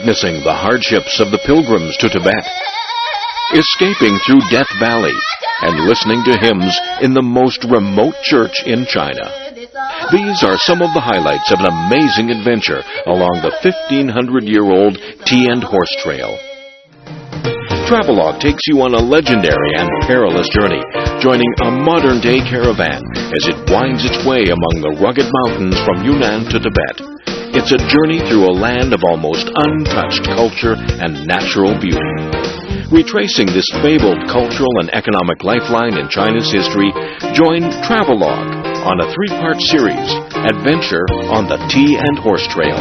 witnessing the hardships of the pilgrims to Tibet, escaping through Death Valley, and listening to hymns in the most remote church in China. These are some of the highlights of an amazing adventure along the 1,500-year-old Tea and Horse Trail. Travelogue takes you on a legendary and perilous journey, joining a modern-day caravan as it winds its way among the rugged mountains from Yunnan to Tibet. It's a journey through a land of almost untouched culture and natural beauty. Retracing this fabled cultural and economic lifeline in China's history, join Travelogue on a 3-part series, Adventure on the Tea and Horse Trail.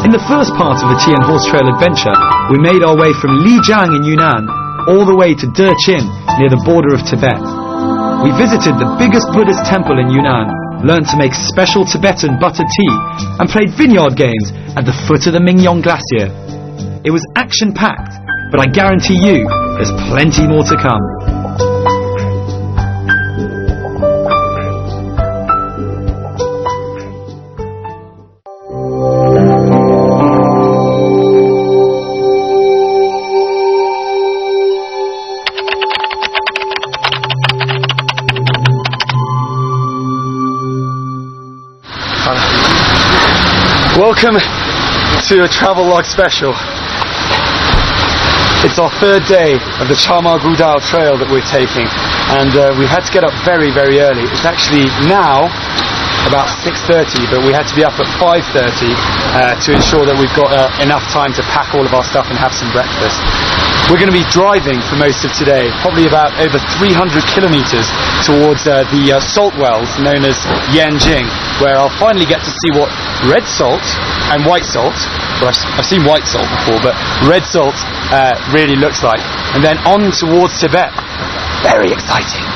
In the first part of the Tea and Horse Trail adventure, we made our way from Lijiang in Yunnan all the way to Dechin near the border of Tibet. We visited the biggest Buddhist temple in Yunnan, learned to make special Tibetan butter tea, and played vineyard games at the foot of the Mingyong Glacier. It was action-packed, but I guarantee you there's plenty more to come. Welcome to a Travelogue special. It's our 3rd day of the Chamagudao trail that we're taking, and we had to get up very, very early. It's actually now about 6:30, but we had to be up at 5:30 to ensure that we've got enough time to pack all of our stuff and have some breakfast. We're going to be driving for most of today, probably about over 300 kilometers towards the salt wells known as Yanjing, where I'll finally get to see what red salt and white salt, well, I've seen white salt before, but red salt really looks like. And then on towards Tibet. Very exciting.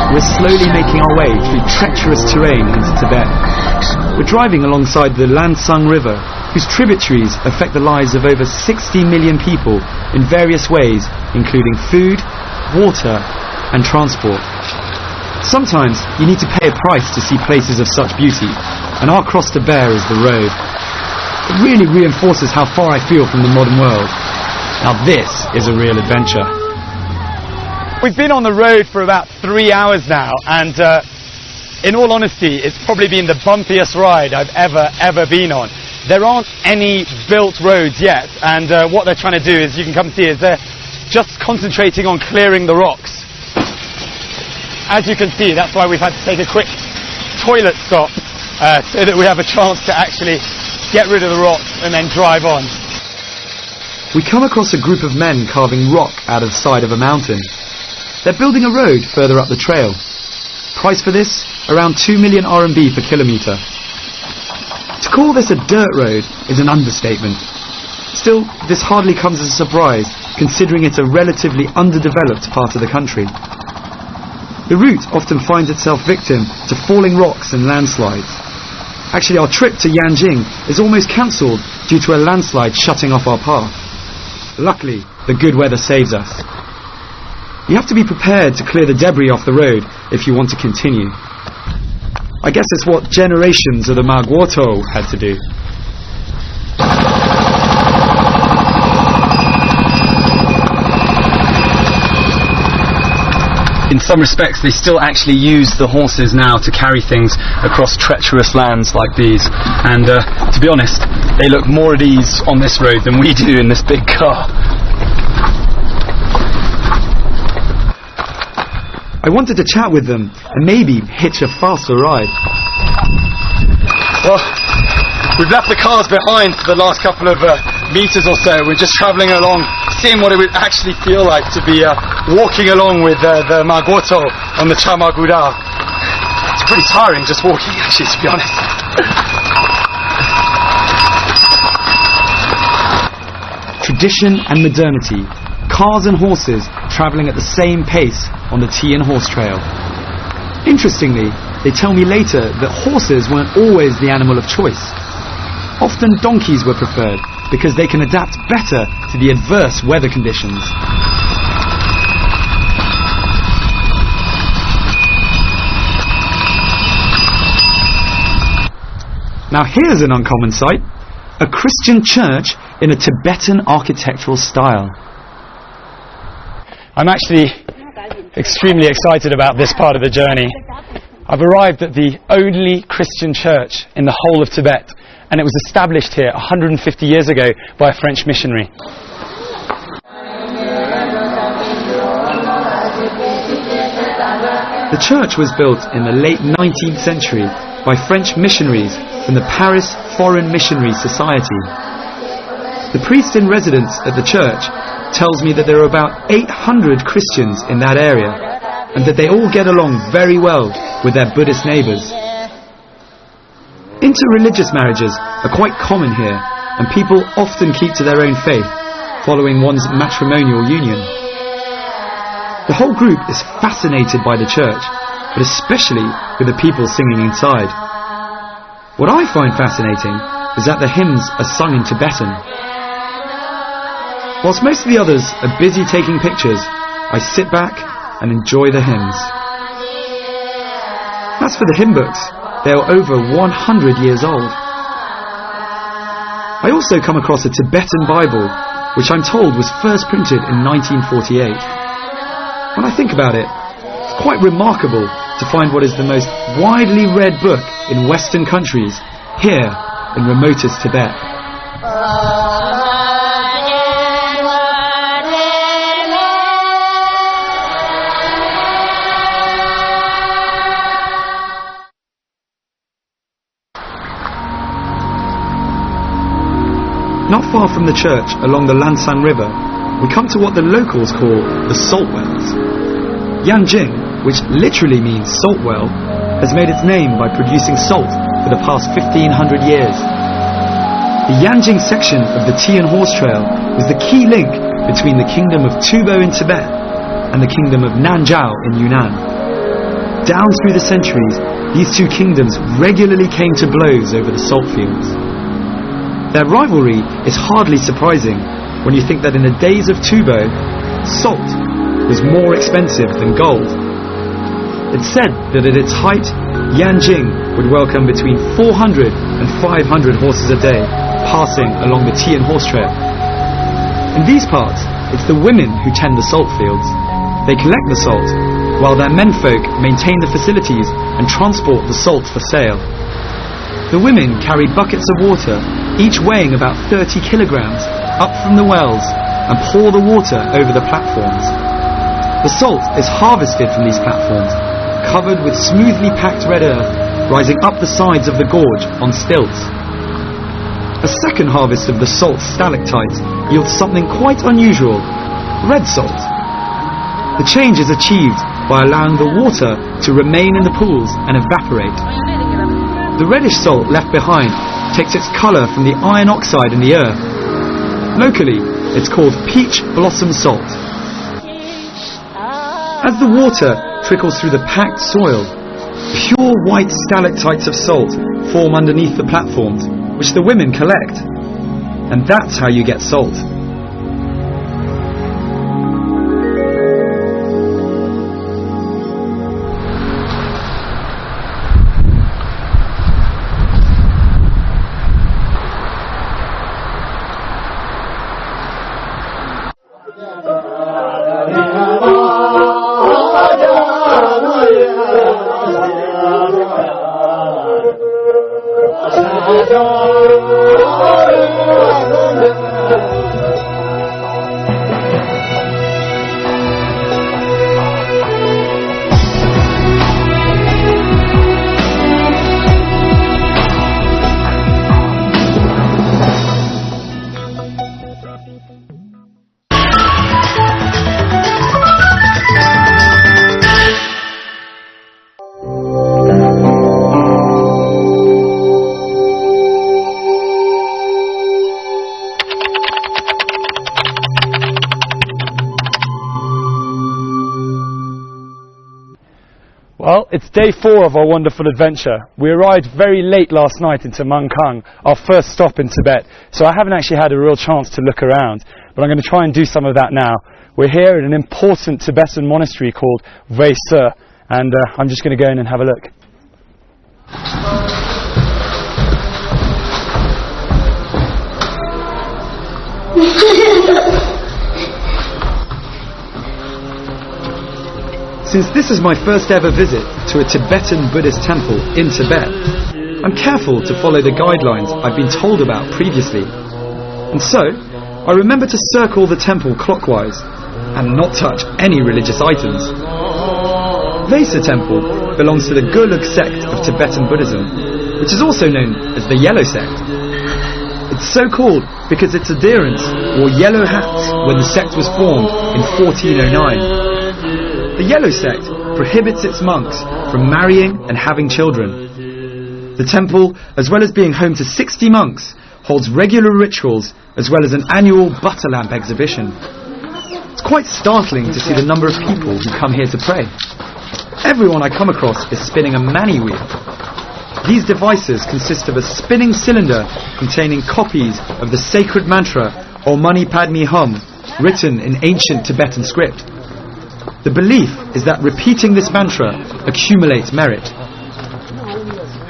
We're slowly making our way through treacherous terrain into Tibet. We're driving alongside the Lansang River, whose tributaries affect the lives of over 60 million people in various ways, including food, water, and transport. Sometimes you need to pay a price to see places of such beauty, and our cross to bear is the road. It really reinforces how far I feel from the modern world. Now this is a real adventure. We've been on the road for about 3 hours now, and in all honesty, it's probably been the bumpiest ride I've ever been on. There aren't any built roads yet, and what they're trying to do, is you can come see, is they're just concentrating on clearing the rocks. As you can see, that's why we've had to take a quick toilet stop, so that we have a chance to actually get rid of the rocks and then drive on. We come across a group of men carving rock out of the side of a mountain. They're building a road further up the trail. Price for this? Around 2 million RMB per kilometre. To call this a dirt road is an understatement. Still, this hardly comes as a surprise, considering it's a relatively underdeveloped part of the country. The route often finds itself victim to falling rocks and landslides. Actually, our trip to Yanjing is almost cancelled due to a landslide shutting off our path. Luckily, the good weather saves us. You have to be prepared to clear the debris off the road if you want to continue. I guess it's what generations of the Maguoto had to do. In some respects, they still actually use the horses now to carry things across treacherous lands like these. And to be honest, they look more at ease on this road than we do in this big car. I wanted to chat with them and maybe hitch a faster ride. Well, we've left the cars behind for the last couple of meters or so. We're just travelling along, seeing what it would actually feel like to be walking along with the Maguoto on the Chamagudao. It's pretty tiring just walking, actually, to be honest. Tradition and modernity, cars and horses travelling at the same pace on the Tea and Horse Trail. Interestingly, they tell me later that horses weren't always the animal of choice. Often donkeys were preferred because they can adapt better to the adverse weather conditions. Now here's an uncommon sight, a Christian church in a Tibetan architectural style. I'm actually extremely excited about this part of the journey. I've arrived at the only Christian church in the whole of Tibet, and it was established here 150 years ago by a French missionary. The church was built in the late 19th century by French missionaries from the Paris Foreign Missionary Society. The priest in residence at the church tells me that there are about 800 Christians in that area, and that they all get along very well with their Buddhist neighbours. Interreligious marriages are quite common here, and people often keep to their own faith, following one's matrimonial union. The whole group is fascinated by the church, but especially with the people singing inside. What I find fascinating is that the hymns are sung in Tibetan. Whilst most of the others are busy taking pictures, I sit back and enjoy the hymns. As for the hymn books, they are over 100 years old. I also come across a Tibetan Bible, which I'm told was first printed in 1948. When I think about it, it's quite remarkable to find what is the most widely read book in Western countries here in remotest Tibet. Not far from the church, along the Lansang River, we come to what the locals call the salt wells. Yanjing, which literally means salt well, has made its name by producing salt for the past 1500 years. The Yanjing section of the Tian Horse Trail was the key link between the kingdom of Tubo in Tibet and the kingdom of Nanzhao in Yunnan. Down through the centuries, these two kingdoms regularly came to blows over the salt fields. Their rivalry is hardly surprising when you think that in the days of Tubo, salt was more expensive than gold. It's said that at its height, Yanjing would welcome between 400 and 500 horses a day passing along the Tian Horse Trail. In these parts, it's the women who tend the salt fields. They collect the salt, while their menfolk maintain the facilities and transport the salt for sale. The women carry buckets of water, each weighing about 30 kilograms, up from the wells and pour the water over the platforms. The salt is harvested from these platforms, covered with smoothly packed red earth, rising up the sides of the gorge on stilts. A second harvest of the salt stalactites yields something quite unusual: red salt. The change is achieved by allowing the water to remain in the pools and evaporate. The reddish salt left behind takes its colour from the iron oxide in the earth. Locally, it's called peach blossom salt. As the water trickles through the packed soil, pure white stalactites of salt form underneath the platforms, which the women collect. And that's how you get salt. it's day 4 of our wonderful adventure. We arrived very late last night into Mangkang, our first stop in Tibet, so I haven't actually had a real chance to look around, but I'm going to try and do some of that now. We're here at an important Tibetan monastery called Wei Se, and I'm just going to go in and have a look. Since this is my first ever visit to a Tibetan Buddhist temple in Tibet, I'm careful to follow the guidelines I've been told about previously. And so, I remember to circle the temple clockwise and not touch any religious items. Wei Se Temple belongs to the Golug sect of Tibetan Buddhism, which is also known as the Yellow Sect. It's so called because its adherents wore yellow hats when the sect was formed in 1409. The Yellow Sect prohibits its monks from marrying and having children. The temple, as well as being home to 60 monks, holds regular rituals as well as an annual butter lamp exhibition. It's quite startling to see the number of people who come here to pray. Everyone I come across is spinning a mani wheel. These devices consist of a spinning cylinder containing copies of the sacred mantra Om Mani Padme Hum, written in ancient Tibetan script. The belief is that repeating this mantra accumulates merit.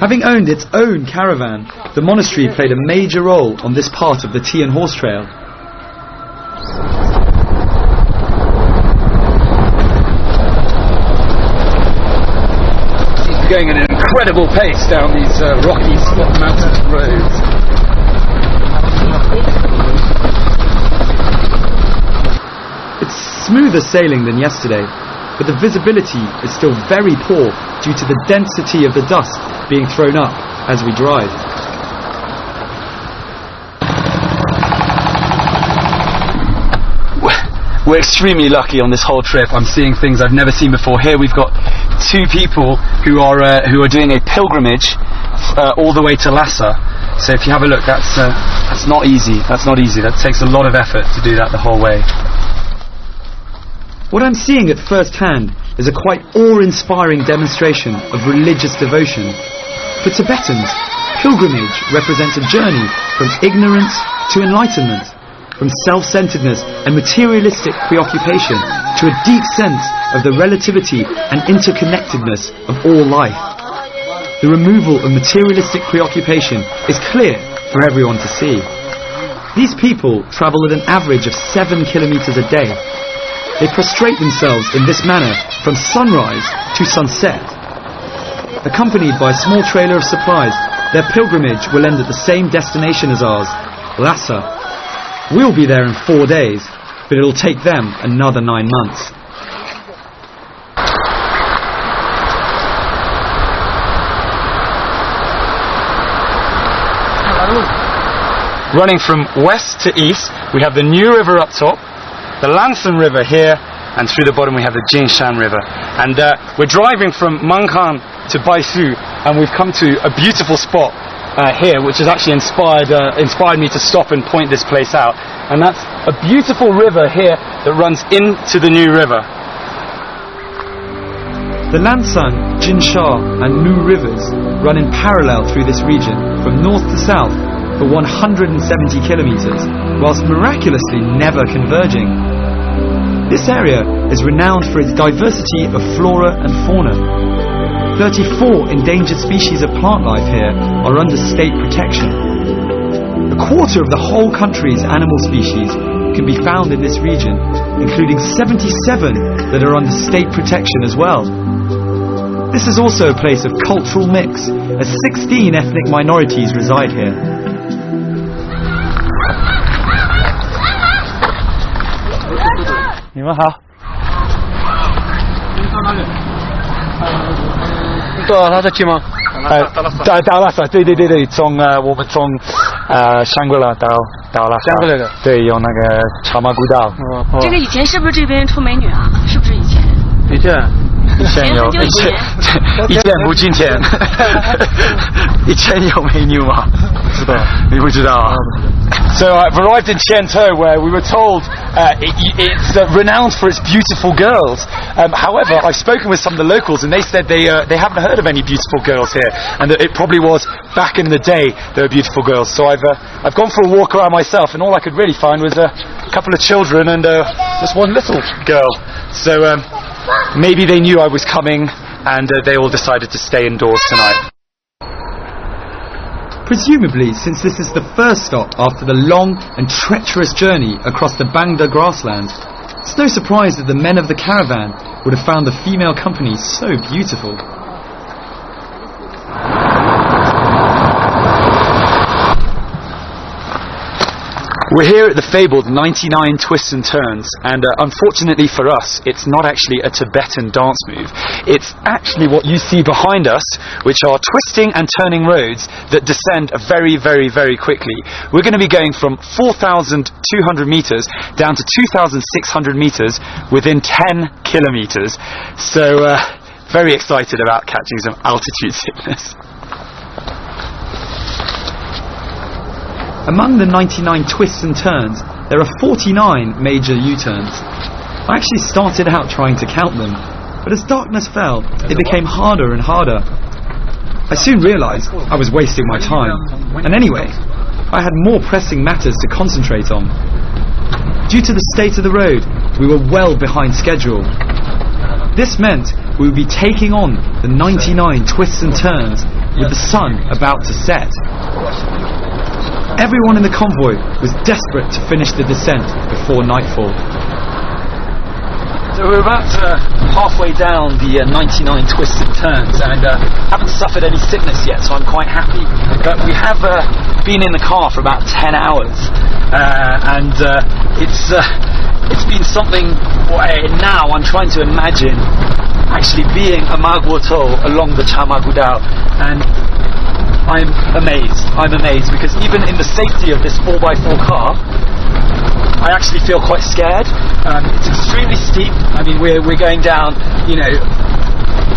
Having owned its own caravan, the monastery played a major role on this part of the tea and horse trail. Going at an incredible pace down these rocky mountain roads. It's smoother sailing than yesterday, but the visibility is still very poor due to the density of the dust being thrown up as we drive. We're extremely lucky on this whole trip. I'm seeing things I've never seen before. Here we've got 2 people who are doing a pilgrimage all the way to Lhasa. So if you have a look, that's not easy. That's not easy. That takes a lot of effort to do that the whole way. What I'm seeing at first hand is a quite awe-inspiring demonstration of religious devotion. For Tibetans, pilgrimage represents a journey from ignorance to enlightenment, from self-centeredness and materialistic preoccupation to a deep sense of the relativity and interconnectedness of all life. The removal of materialistic preoccupation is clear for everyone to see. These people travel at an average of 7 kilometers a day. They prostrate themselves in this manner from sunrise to sunset. Accompanied by a small trailer of supplies, their pilgrimage will end at the same destination as ours, Lhasa. We'll be there in 4 days, but it'll take them another 9 months. Running from west to east, we have the New River up top, the Lansan River here, and through the bottom we have the Jinshan River. And we're driving from Mangkang to Baisu, and we've come to a beautiful spot here, which has actually inspired me to stop and point this place out. And that's a beautiful river here that runs into the New River. The Lansan, Jinsha and Mu rivers run in parallel through this region from north to south for 170 kilometers, whilst miraculously never converging. This area is renowned for its diversity of flora and fauna. 34 endangered species of plant life here are under state protection. A quarter of the whole country's animal species can be found in this region, including 77 that are under state protection as well. This is also a place of cultural mix, as 16 ethnic minorities reside here. You好。对啊，他在去吗？到拉萨，对，我们从香格里拉到拉萨。香格里拉。对，用那个茶马古道。这个以前是不是这边出美女啊？是不是以前？以前有，以前不今天，以前有美女吗？不知道，你不知道啊？ So I've arrived in Tiantou, where we were told it's renowned for its beautiful girls. However, I've spoken with some of the locals, and they said they haven't heard of any beautiful girls here, and that it probably was back in the day there were beautiful girls. So I've gone for a walk around myself, and all I could really find was a couple of children and just one little girl. So maybe they knew I was coming, and they all decided to stay indoors tonight. Presumably, since this is the first stop after the long and treacherous journey across the Bangda grassland, it's no surprise that the men of the caravan would have found the female company so beautiful. We're here at the fabled 99 Twists and Turns, and unfortunately for us, it's not actually a Tibetan dance move. It's actually what you see behind us, which are twisting and turning roads that descend very, very, very quickly. We're going to be going from 4,200 meters down to 2,600 meters within 10 kilometers. So, very excited about catching some altitude sickness. Among the 99 twists and turns, there are 49 major U-turns. I actually started out trying to count them, but as darkness fell, it became harder and harder. I soon realised I was wasting my time, and anyway, I had more pressing matters to concentrate on. Due to the state of the road, we were well behind schedule. This meant we would be taking on the 99 twists and turns with the sun about to set. Everyone in the convoy was desperate to finish the descent before nightfall. So we're about halfway down the 99 twists and turns, and haven't suffered any sickness yet, so I'm quite happy. But we have been in the car for about 10 hours, and it's been something. Now I'm trying to imagine actually being a Magwoto along the Chamagudao, and I'm amazed because even in the safety of this 4x4 car, I actually feel quite scared. It's extremely steep. I mean, we're going down,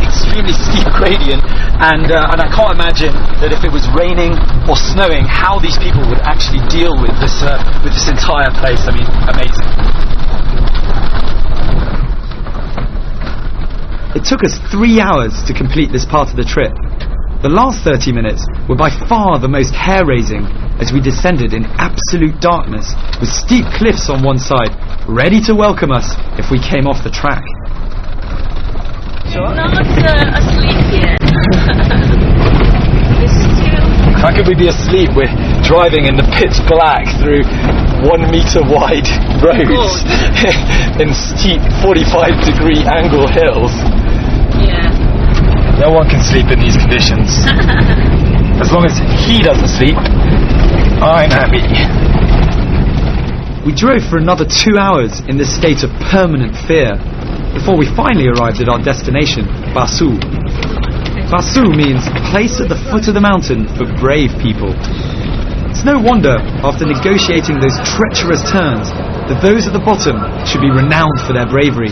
extremely steep gradient, and I can't imagine that if it was raining or snowing, how these people would actually deal with this entire place. I mean, amazing. It took us 3 hours to complete this part of the trip. The last 30 minutes were by far the most hair-raising as we descended in absolute darkness with steep cliffs on one side, ready to welcome us if we came off the track. Not asleep yet. How could we be asleep? We're driving in the pitch black through 1 meter wide roads in steep 45-degree angle hills. Yeah. No one can sleep in these conditions. As long as he doesn't sleep, I'm happy. We drove for another 2 hours in this state of permanent fear before we finally arrived at our destination, Basu. Basu means place at the foot of the mountain for brave people. It's no wonder, after negotiating those treacherous turns, that those at the bottom should be renowned for their bravery.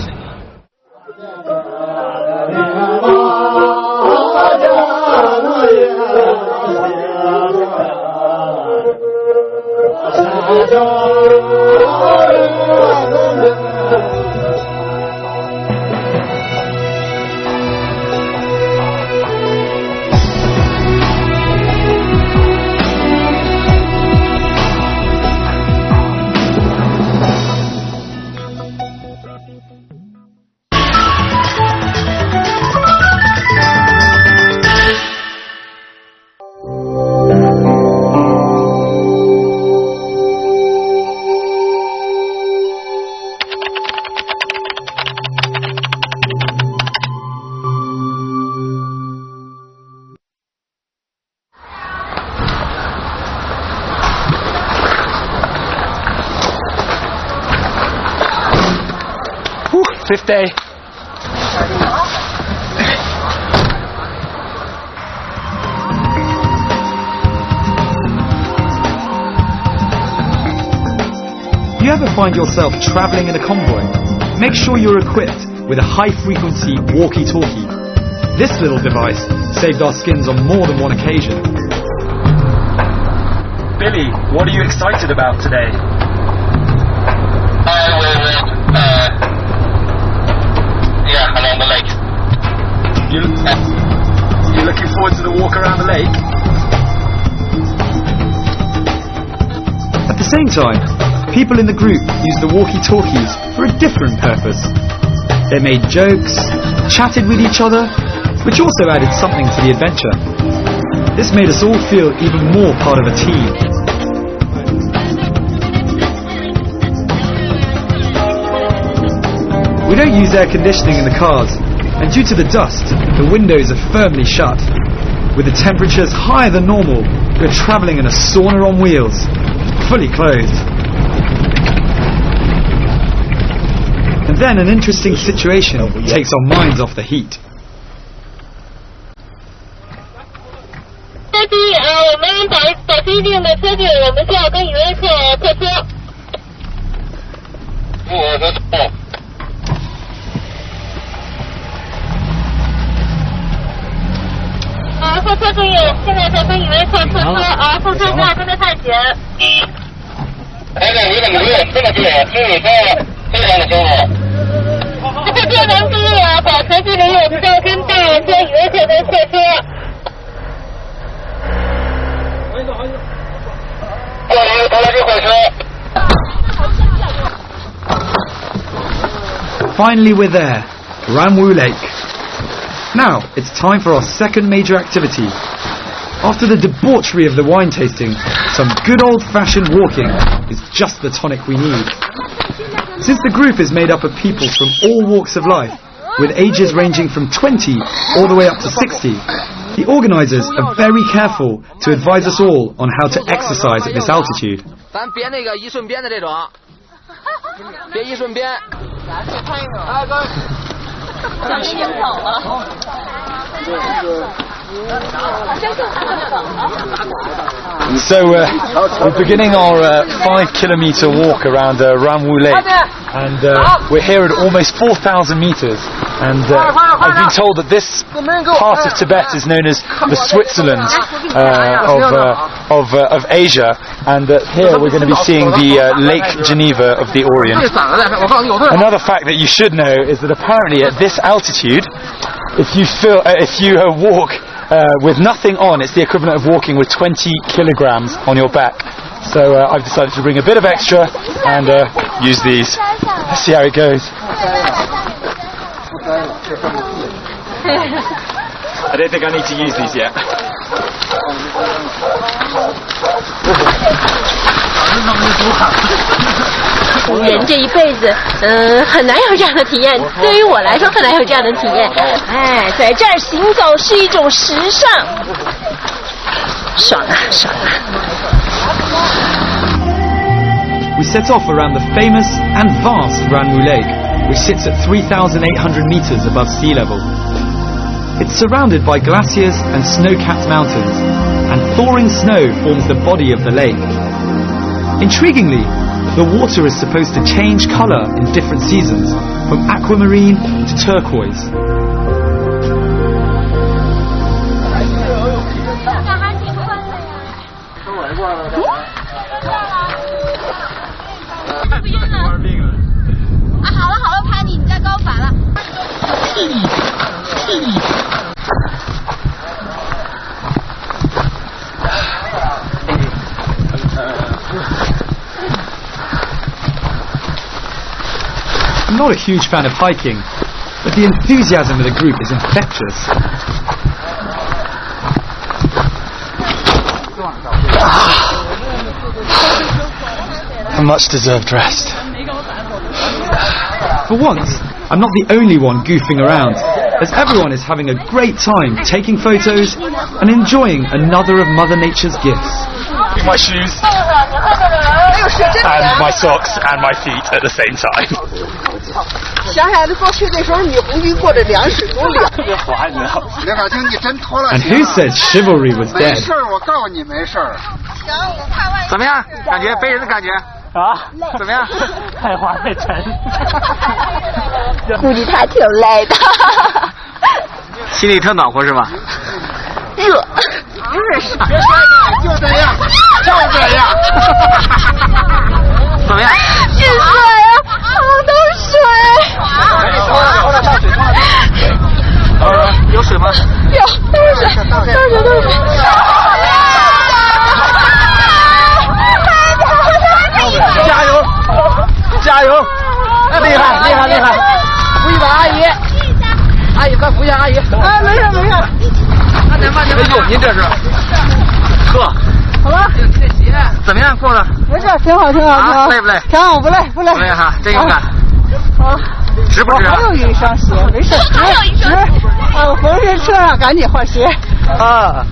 Fifth day. You ever find yourself travelling in a convoy? Make sure you're equipped with a high-frequency walkie-talkie. This little device saved our skins on more than one occasion. Billy, what are you excited about today? Along the lake. You're looking forward to the walk around the lake? At the same time, people in the group used the walkie-talkies for a different purpose. They made jokes, chatted with each other, which also added something to the adventure. This made us all feel even more part of a team. We don't use air conditioning in the cars, and due to the dust, the windows are firmly shut. With the temperatures higher than normal, we're travelling in a sauna on wheels, fully clothed. And then an interesting situation takes our minds off the heat. 车机我们保持一定的车距，我们需要跟游客客车。客车注意，现在在跟游客客车后车不要跟着太紧。你怎么没有这么近？英语说非常的清楚。客车能注意保持距离，我们要跟大车游客跟客车。 Finally we're there, Ramwu Lake. Now it's time for our second major activity. After the debauchery of the wine tasting, some good old-fashioned walking is just the tonic we need. Since the group is made up of people from all walks of life, with ages ranging from 20 all the way up to 60, the organisers are very careful to advise us all on how to exercise at this altitude. So we're beginning our 5-kilometre walk around Ramwu Lake, and we're here at almost 4,000 metres, and I've been told that this part of Tibet is known as the Switzerland of Asia, and here we're going to be seeing the Lake Geneva of the Orient. Another fact that you should know is that apparently at this altitude, if you walk with nothing on, it's the equivalent of walking with 20 kilograms on your back. So I've decided to bring a bit of extra and use these. Let's see how it goes. I don't think I need to use these yet. 人这一辈子，很难有这样的体验。对于我来说，很难有这样的体验。哎，在这儿行走是一种时尚，爽啊，爽啊！ We set off around the famous and vast Ramwu Lake, which sits at 3,800 meters above sea level. It's surrounded by glaciers and snow-capped mountains, and thawing snow forms the body of the lake. Intriguingly, the water is supposed to change colour in different seasons, from aquamarine to turquoise. I'm not a huge fan of hiking, but the enthusiasm of the group is infectious. A much-deserved rest. For once, I'm not the only one goofing around, as everyone is having a great time taking photos and enjoying another of Mother Nature's gifts. My shoes, and my socks, and my feet at the same time. 小孩子过去的时候，你红军过着凉水多凉。刘小青，你真脱了。 And who said chivalry was 没 dead? 事儿，我告诉你没事儿。怎么样？感觉背人的感觉啊？怎么样？太滑太沉。估计他挺累的。心里特暖和是吧？热。有点傻。别摔了，就这样。就这样。怎么样？是水啊，好多水。赶紧冲了，冲了，倒水，冲了。有水吗？有，都是水，都是水，都是水。加油！加油！厉害，厉害，厉害！扶一把阿姨，阿姨快扶一下阿姨。哎，没事没事。慢点，慢点。哎呦，您这是，呵，好了，您这鞋怎么样过的？没事，挺好挺好挺好。累不累？挺好，不累不累。不累哈，真勇敢。好。值不值啊？还有一双鞋，没事。还有一双鞋。我回去车上赶紧换鞋。啊，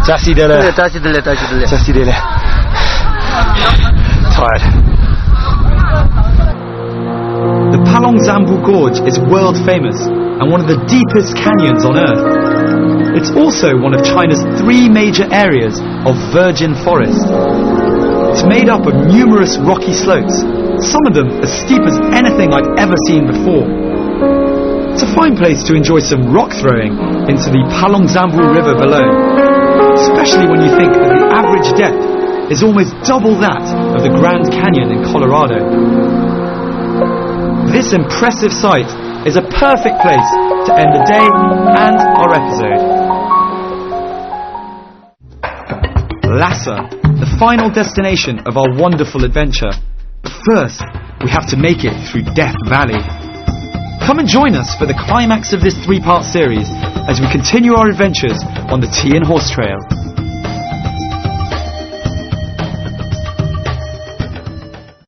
加西的嘞，加西的嘞，加西的嘞，加西的嘞。Tired. The Palong Zambu Gorge is world famous and one of the deepest canyons on Earth. It's also one of China's 3 major areas of virgin forest. It's made up of numerous rocky slopes, some of them as steep as anything I've ever seen before. It's a fine place to enjoy some rock throwing into the Palong Zambu River below, especially when you think that the average depth is almost double that of the Grand Canyon in Colorado. This impressive sight is a perfect place to end the day and our episode. Lhasa, the final destination of our wonderful adventure. But first, we have to make it through Death Valley. Come and join us for the climax of this 3-part series as we continue our adventures on the Tea and Horse Trail.